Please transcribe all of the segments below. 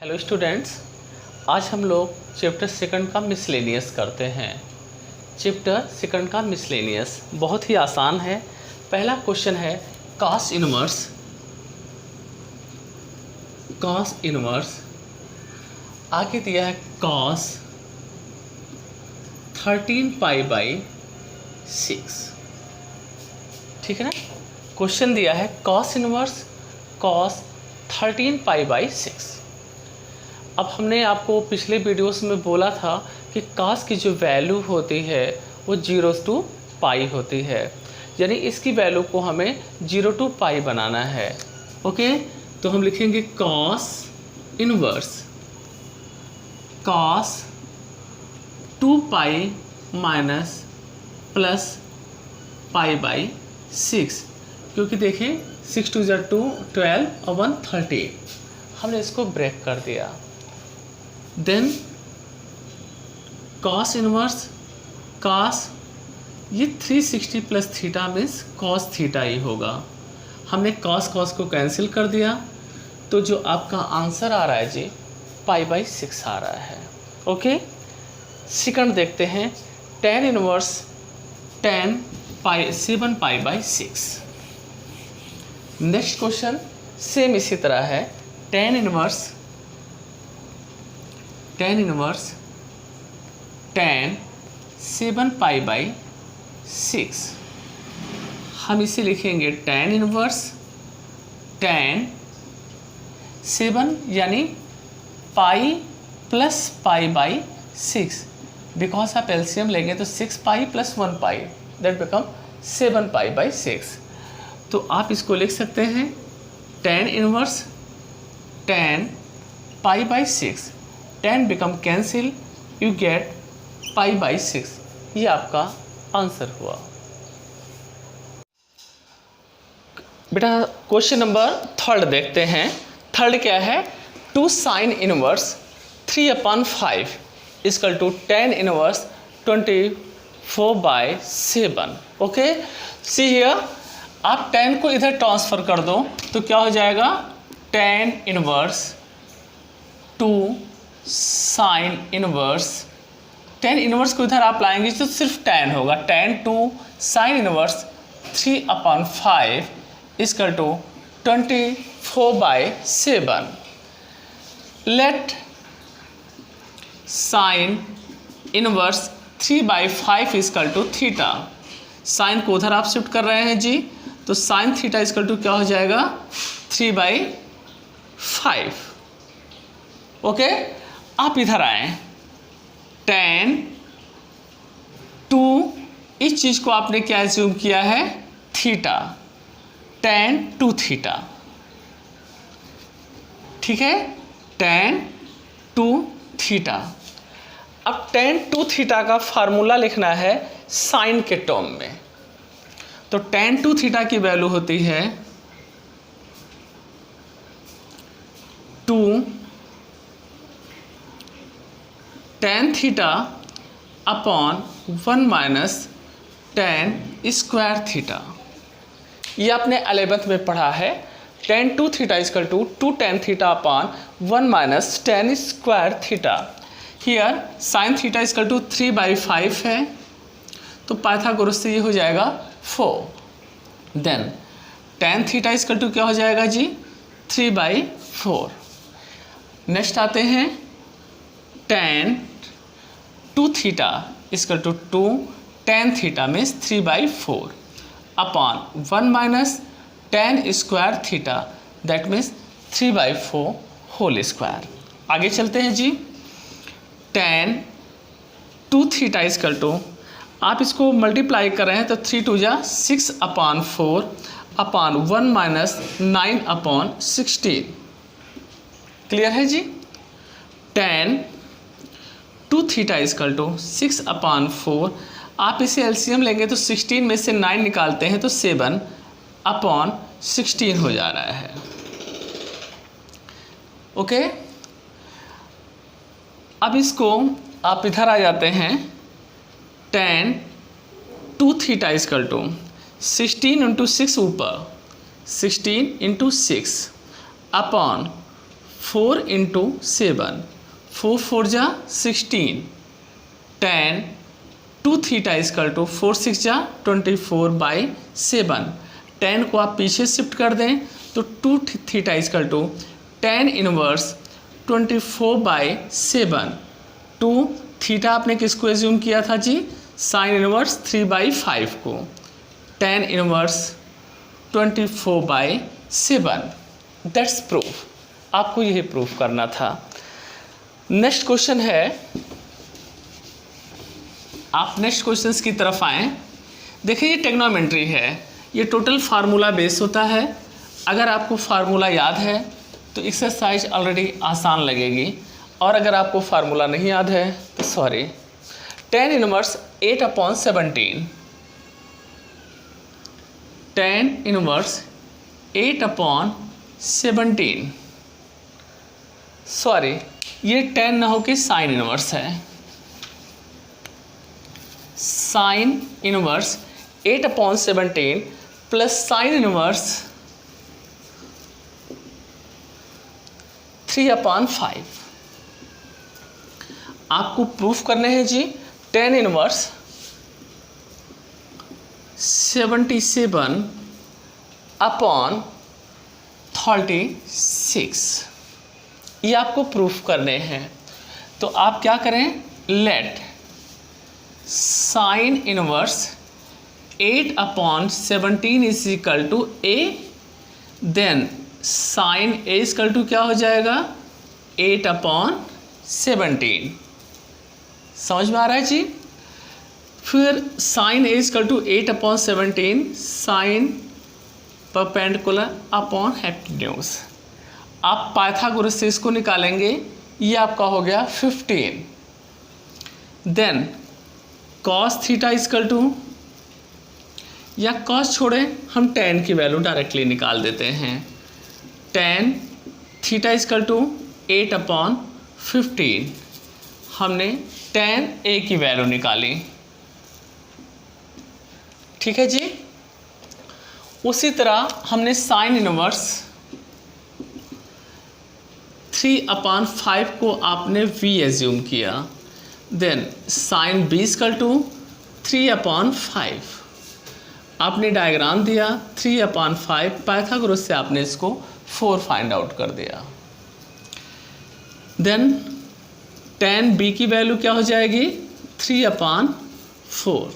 Hello students, आज हम लोग चैप्टर सेकंड का मिसलेनियस करते हैं। चैप्टर सेकंड का मिसलेनियस बहुत ही आसान है। पहला क्वेश्चन है कॉस इनवर्स आगे दिया है कॉस 13π/6। ठीक है ना। क्वेश्चन दिया है कॉस इनवर्स कॉस 13π/6। अब हमने आपको पिछले वीडियोस में बोला था कि कॉस की जो वैल्यू होती है वो 0 to पाई होती है, यानी इसकी वैल्यू को हमें 0 to पाई बनाना है। ओके, तो हम लिखेंगे cos inverse cos 2π minus plus π/6, क्योंकि देखें 6 2 2 12 और 1 30, हमने इसको ब्रेक कर दिया। देन कॉस इनवर्स कॉस, ये 360 plus theta means cos theta ही होगा। हमने कॉस को कैंसिल कर दिया, तो जो आपका आंसर आ रहा है जी π/6 आ रहा है। ओके, सेकंड देखते हैं tan inverse 7π/6। Next question same इसी तरह है। tan इनवर्स tan 7π/6, हम इसे लिखेंगे tan इनवर्स tan 7 यानी पाई प्लस π/6, बिकॉज आप एलसीएम लेंगे तो 6π + 1π दैट बिकम 7π/6। तो आप इसको लिख सकते हैं tan inverse tan π/6, tan become cancel, you get π/6। ये आपका आंसर हुआ। बेटा क्वेश्चन नंबर थर्ड देखते हैं। थर्ड क्या है, 2 sin inverse 3/5 = tan inverse 24/7। Okay, see here, आप tan को इधर ट्रांसफर कर दो तो क्या हो जाएगा, tan inverse 2 sin inverse, tan inverse को इधर आप लाएंगे तो सिर्फ tan होगा, tan 2 sin inverse 3/5 = 24/7। Let sin inverse 3/5 = theta. Sine को उधर आप शिफ्ट कर रहे हैं जी, तो sin थीटा = क्या हो जाएगा, 3/5। ओके, आप इधर आए, tan 2, इस चीज़ को आपने क्या एज्यूम किया है, थीटा, tan 2 थीटा। ठीक है, tan 2 थीटा। अब tan 2 थीटा का फार्मूला लिखना है साइन के टर्म में, तो tan 2 थीटा की वैल्यू होती है 2 tan theta upon 1 - tan square theta. ये आपने 11th में पढ़ा है। tan 2 theta = 2 tan theta upon 1 - tan square theta. Here sin theta = 3/5 है, तो पाइथागोरस से ये हो जाएगा 4। देन tan थीटा = क्या हो जाएगा जी, 3/4। नेक्स्ट आते हैं tan 2 theta = 2 tan theta means 3/4 upon 1 - tan square theta that means 3/4 whole square. आगे चलते हैं जी। tan 2 थीटा = आप इसको मल्टीप्लाई कर रहे हैं तो 3 2 = 6/4 अपॉन 1 - 9/16। क्लियर है जी। tan 2 थीटा = 6/4, आप इसे एलसीएम लेंगे तो 16 में से 9 निकालते हैं तो 7/16 हो जा रहा है। ओके, अब इसको आप इधर आ जाते हैं, tan 2 थीटा = 16 × 6 ऊपर 16 × 6 अपॉन 4 इंटू 7, 4 4 जा 16, tan 2 थीटा इजकल टू 4 6 जा 24/7। tan को आप पीछे शिफ्ट कर दें तो 2 theta is equal to tan inverse 24/7। 2 theta आपने किसको एज्यूम किया था जी? साइन इनवर्स 3/5 को। tan inverse 24/7। That's proof. आपको यही प्रूफ करना था। नेक्स्ट क्वेश्चन है, आप नेक्स्ट क्वेश्चंस की तरफ आएँ। देखिए ये टेग्नोमेट्री है, ये टोटल फार्मूला बेस होता है। अगर आपको फार्मूला याद है तो एक्सरसाइज ऑलरेडी आसान लगेगी, और अगर आपको फार्मूला नहीं याद है तो sorry. tan inverse 8/17, tan inverse 8/17, sorry ये tan ना होके साइन इनवर्स है। Sine inverse 8/17 plus sign inverse 3/5। आपको प्रूफ करने हैं जी tan इनवर्स 77/36, ये आपको प्रूफ करने हैं। तो आप क्या करें, let sine inverse 8/17 is equal to a, then sine a equal to क्या हो जाएगा 8/17। समझ में आ रहा है जी? फिर sine a equal to 8/17 sine perpendicular upon hypotenuse. आप पाइथागोरस से इसको निकालेंगे, ये आपका हो गया 15। Then cos theta equal to, या कॉस छोड़ें, हम tan की वैल्यू डायरेक्टली निकाल देते हैं। tan थीटा इक्वल टू 8/15, हमने tan a की वैल्यू निकाली। ठीक है जी। उसी तरह हमने साइन इनवर्स 3/5 को आपने v एज्यूम किया, then sine b equal to 3/5, आपने डायग्राम दिया 3/5, पाइथागोरस से आपने इसको 4 फाइंड आउट कर दिया। देन tan b की वैल्यू क्या हो जाएगी 3/4।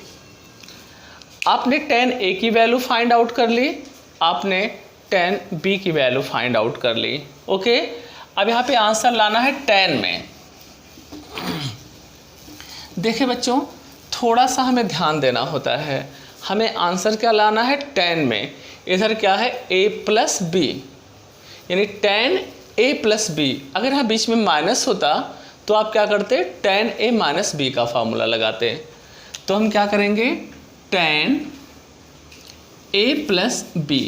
आपने tan a की वैल्यू फाइंड आउट कर ली, आपने tan b की वैल्यू फाइंड आउट कर ली। ओके, अब यहाँ पे आंसर लाना है tan में। देखिए बच्चों, थोड़ा सा हमें ध्यान देना होता है। हमें आंसर क्या लाना है tan में। इधर क्या है a प्लस b, यानी tan a प्लस b। अगर यहाँ बीच में माइनस होता तो आप क्या करते, tan a माइनस b का फार्मूला लगाते। तो हम क्या करेंगे, tan a प्लस b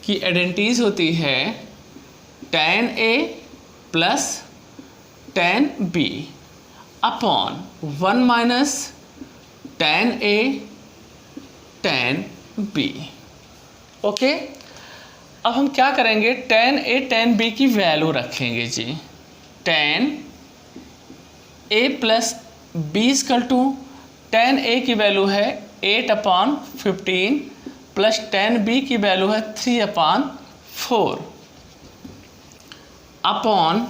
की आइडेंटिटीज होती है tan a plus tan b upon 1 minus tan a tan b। Okay, अब हम क्या करेंगे, tan a tan b की वैल्यू रखेंगे जी। tan a plus b equal to, tan a की वैल्यू है 8/15 प्लस tan b की वैल्यू है 3/4 upon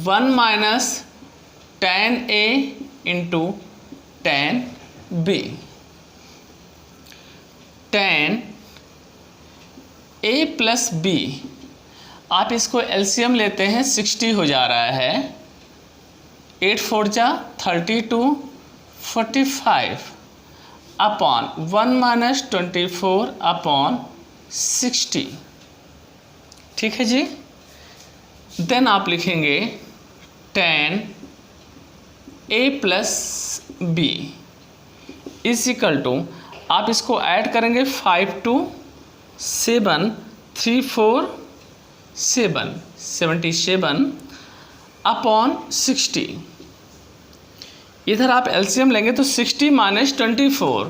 1 minus tan a into tan b। tan a plus b, आप इसको एलसीएम लेते हैं 60 हो जा रहा है। 8 4 जा 32 45 अपॉन 1 माइनस 24 अपॉन 60। ठीक है जी। देन आप लिखेंगे tan a plus b is equal to, आप इसको ऐड करेंगे 5 2 7 3 4 7 77 अपॉन 60। इधर आप एलसीएम लेंगे तो 60 माइनस 24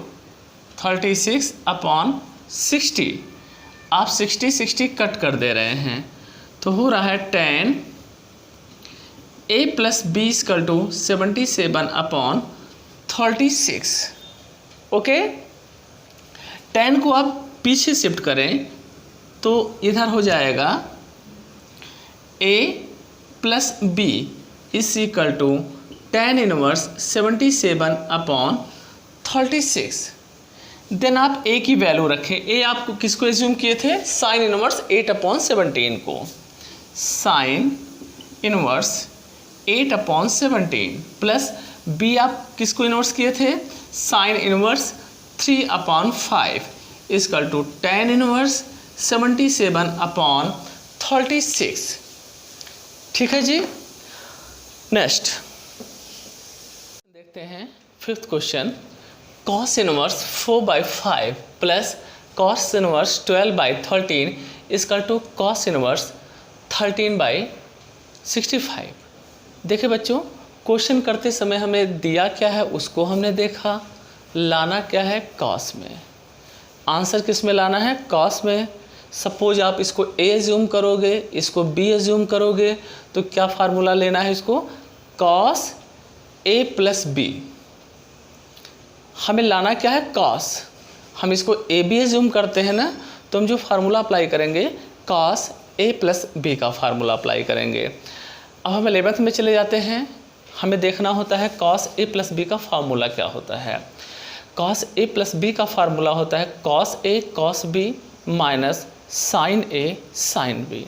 36 अपॉन 60। आप 60 60 कट कर दे रहे हैं तो हो रहा है 10 a plus b equal to 77/36। Okay, 10 को आप पीछे शिफ्ट करें तो इधर हो जाएगा a plus b is equal to 10 inverse 77/36। Then आप a की वैल्यू रखें। a आप किसको एज्यूम किए थे? साइन इनवर्स 8/17 को। साइन इनवर्स 8/17 प्लस b आप किसको इनवर्स किए थे? Sine inverse 3/5 equal to 10 inverse 77/36। ठीक है जी। नेक्स्ट देखते हैं 5th question. cos inverse 4/5 plus cos inverse 12/13 equal to cos inverse 13/65। देखिए बच्चों, क्वेश्चन करते समय हमें दिया क्या है उसको हमने देखा, लाना क्या है cos में। आंसर किस में लाना है? cos में। सपोज आप इसको a एज्यूम करोगे, इसको b एज्यूम करोगे, तो क्या फार्मूला लेना है इसको? cos a plus b। हमें लाना क्या है? cos। हम इसको a b एज्यूम करते हैं ना, तो हम जो फार्मूला अप्लाई करेंगे cos a प्लस b का फार्मूला अप्लाई करेंगे। अब हम 11th में चले जाते हैं। हमें देखना होता है cos a प्लस b का फार्मूला क्या होता है। cos a प्लस b का फार्मूला होता है cos a cos b minus sine a sine b।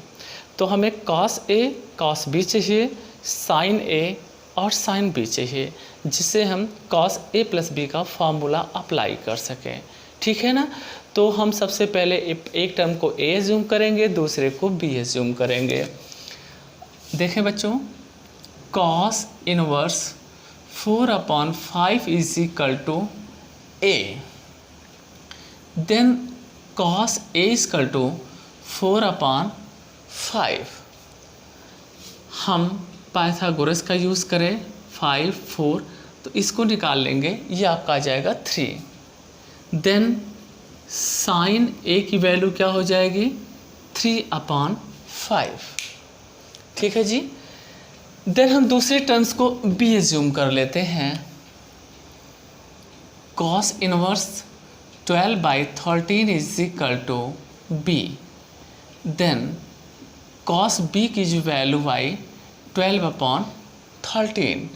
तो हमें cos a cos b चाहिए, साइन a और साइन b चाहिए, जिससे हम cos a प्लस b का फार्मूला अप्लाई कर सकें। ठीक है ना। तो हम सबसे पहले एक टर्म को a एज्यूम करेंगे, दूसरे को b एज्यूम करेंगे। देखें बच्चों, cos inverse 4/5 is equal to a, then cos a equal to 4/5। हम पाइथागोरस का यूज़ करें 5 4, तो इसको निकाल लेंगे, ये आपका आ जाएगा 3। देन साइन a की वैल्यू क्या हो जाएगी? 3/5। ठीक है जी। देन हम दूसरे टर्म्स को b एज्यूम कर लेते हैं। cos inverse 12/13 is equal to b। Then cos b की जो वैल्यू आई 12/13।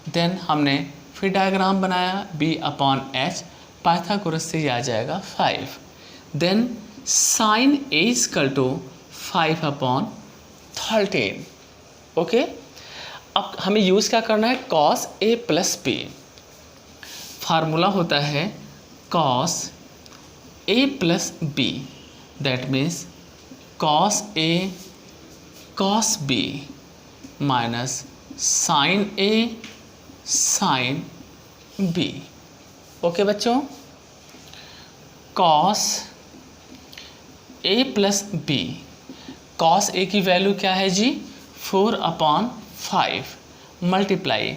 देन हमने फिर डायग्राम बनाया b/h, पाइथागोरस से ये आ जाएगा 5। Then sine a equal to 5/13। Okay, अब हमें यूज़ क्या करना है? cos a plus b। Formula होता है cos a plus b, that means cos a cos b minus sine a sine b। Okay बच्चों, cos a plus b। cos a की value क्या है जी? 4/5 मल्टीप्लाई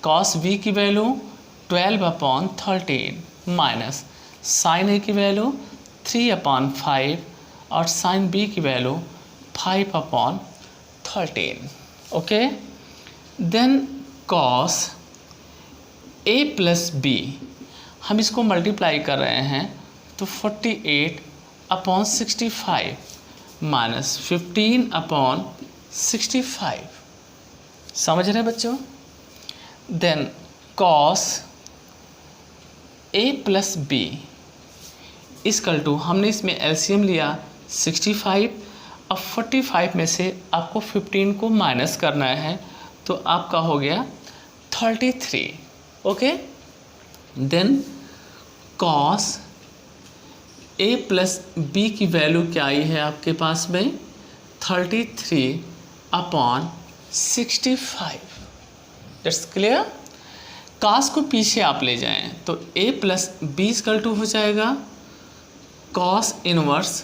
cos b की value 12/13 minus sine a की value 3/5 और sine b की value 5/13। Okay, then cos a plus b, हम इसको मल्टीप्लाई कर रहे हैं तो 48/65 माइनस 15/65। समझ रहे हैं बच्चों? Then cos a plus b equal to, हमने इसमें एलसीएम लिया 65। अब 45 में से आपको 15 को माइनस करना है, तो आपका हो गया 33। Okay, then cos a plus b की वैल्यू क्या आई है आपके पास में? 33/65। That's clear. cos को पीछे आप ले जाएं तो a plus b equal to हो जाएगा cos इनवर्स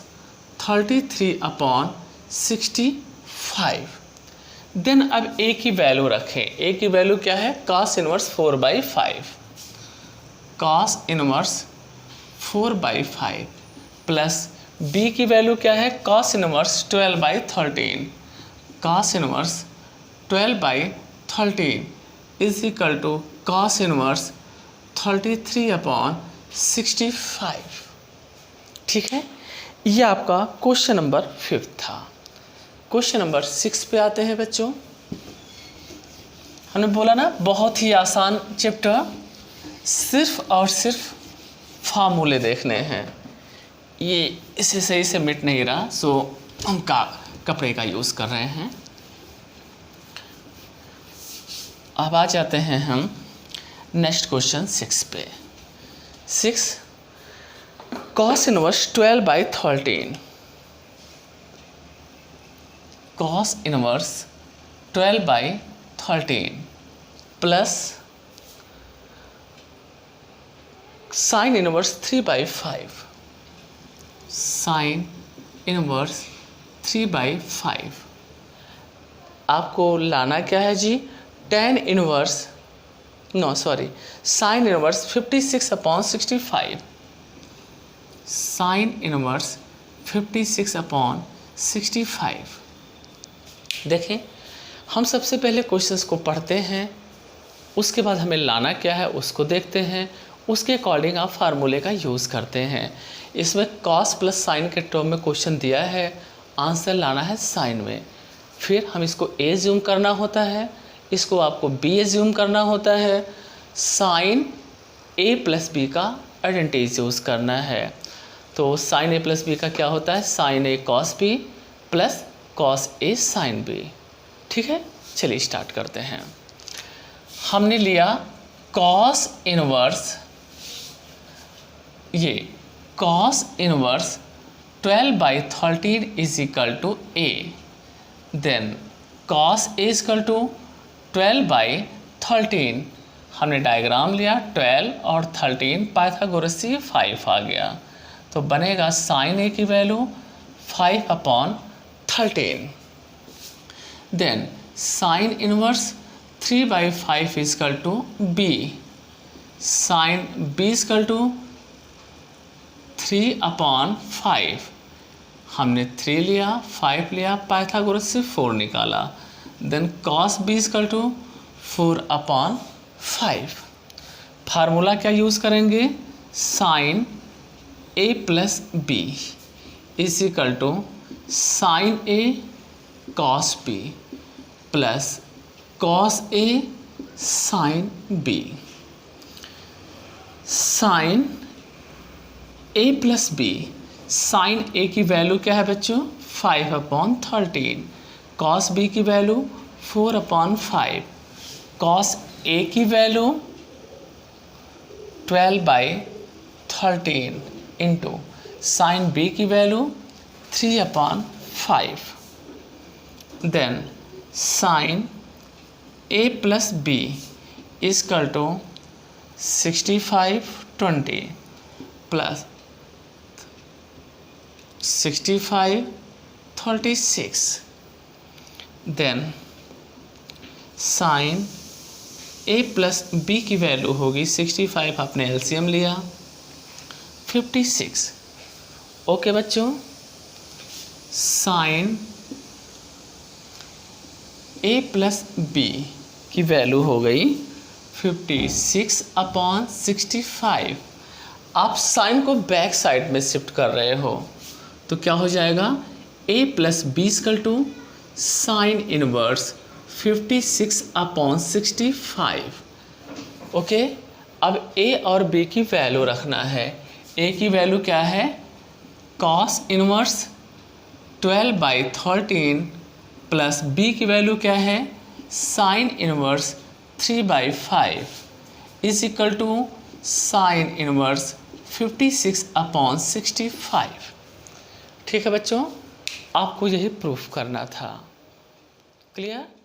33/65। देन अब a की वैल्यू रखें। a की वैल्यू क्या है? cos inverse 4/5। cos inverse 4/5 plus b की वैल्यू क्या है? cos inverse 12/13। cos inverse 12/13 is equal to cos inverse 33/65। ठीक है, ये आपका क्वेश्चन नंबर 5 था। क्वेश्चन नंबर 6 पे आते हैं बच्चों। हमने बोला ना बहुत ही आसान चैप्टर, सिर्फ और सिर्फ फार्मूले देखने हैं। ये इसे सही से मिट नहीं रहा, सो हम कपड़े का यूज़ कर रहे हैं। अब आ जाते हैं हम नेक्स्ट क्वेश्चन 6 पे। 6 cos inverse 12/13 cos inverse 12/13 plus sin inverse 3/5 sin inverse 3/5। आपको लाना क्या है जी, tan inverse sin inverse 56/65 sin inverse 56/65। देखें, हम सबसे पहले क्वेश्चंस को पढ़ते हैं, उसके बाद हमें लाना क्या है उसको देखते हैं, उसके अकॉर्डिंग आप फार्मूले का यूज़ करते हैं। इसमें cos प्लस साइन के टर्म में क्वेश्चन दिया है, आंसर लाना है साइन में। फिर हम इसको a एज्यूम करना होता है, इसको आपको b एज्यूम करना होता है, साइन a प्लस b का आइडेंटिटी यूज़ करना है। तो साइन a प्लस b का क्या होता है, sine a cos b plus cos a sine b। ठीक है, चलिए स्टार्ट करते हैं। हमने लिया cos इनवर्स, ये cos inverse 12/13 is equal to a, then cos a equal to 12/13। हमने डायग्राम लिया, 12 और 13 पाइथागोरस से 5 आ गया, तो बनेगा साइन a की value 5/13। Then sine inverse 3/5 equal to b, sine b equal to 3/5। हमने 3 लिया, 5 लिया, पाइथागोरस से 4 निकाला, then cos b equal to 4/5। Formula क्या यूज़ करेंगे, sine a plus b is equal to sine a cos b plus cos a sine b। Sine a plus b, sine a की value क्या है बच्चों 5/13, cos b की value 4/5, cos a की value 12/13 into sine b की value 3/5। Then sine a plus b equal to 65/20 plus 65/36। Then sine a plus b की value होगी 65, आपने एलसीएम लिया 56। ओके बच्चों, साइन a प्लस b की वैल्यू हो गई 56/65। आप साइन को बैक साइड में शिफ्ट कर रहे हो, तो क्या हो जाएगा, a plus b equal to sine inverse 56/65। Okay, अब a और b की वैल्यू रखना है। a की वैल्यू क्या है, cos इनवर्स 12/13 प्लस b की वैल्यू क्या है, sine inverse 3/5 is equal to sine inverse 56/65। ठीक है बच्चों, आपको यही प्रूफ करना था। क्लियर।